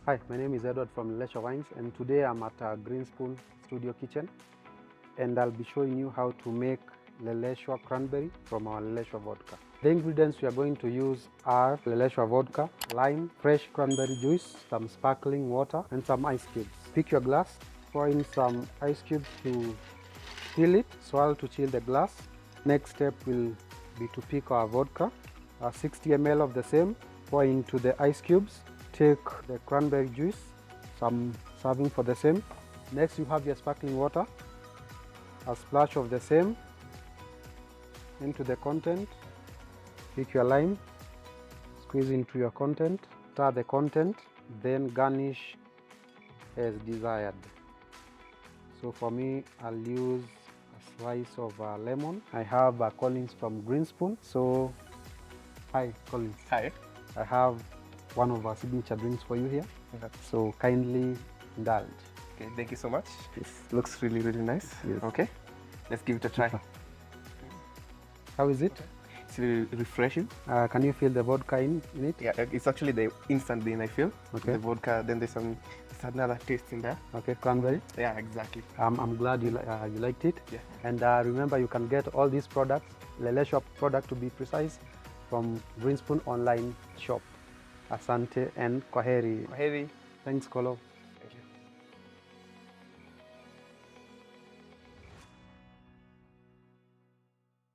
Hi, my name is Edward from Leleshwa Wines, and today I'm at Green Spoon Studio Kitchen, and I'll be showing you how to make Leleshwa Cranberry from our Leleshwa Vodka. The ingredients we are going to use are Leleshwa Vodka, lime, fresh cranberry juice, some sparkling water, and some ice cubes. Pick your glass, pour in some ice cubes to chill it, swirl to chill the glass. Next step will be to pick our vodka, 60 ml of the same, pour into the ice cubes. Take the cranberry juice, some serving for the same. Next you have your sparkling water, a splash of the same into the content. Pick your lime, squeeze into your content, stir the content, then garnish as desired. So for me, I'll use a slice of lemon. I have Collins from Green Spoon. So, hi Collins. Hi. I have one of our signature drinks for you here. So kindly indulge. Okay, thank you so much. Yes. Looks really nice. Yes. Okay, let's give it a try. How is it? It's really refreshing. Can you feel the vodka in it? Yeah, it's actually the instant bean I feel. Okay. The vodka, then there's another taste in there. Okay, cranberry. Yeah, exactly. I'm glad you liked it. Yeah. And remember, you can get all these products, Leleshwa product to be precise, from Green Spoon online shop. Asante and Kwaheri. Kwaheri. Thanks, Kolo.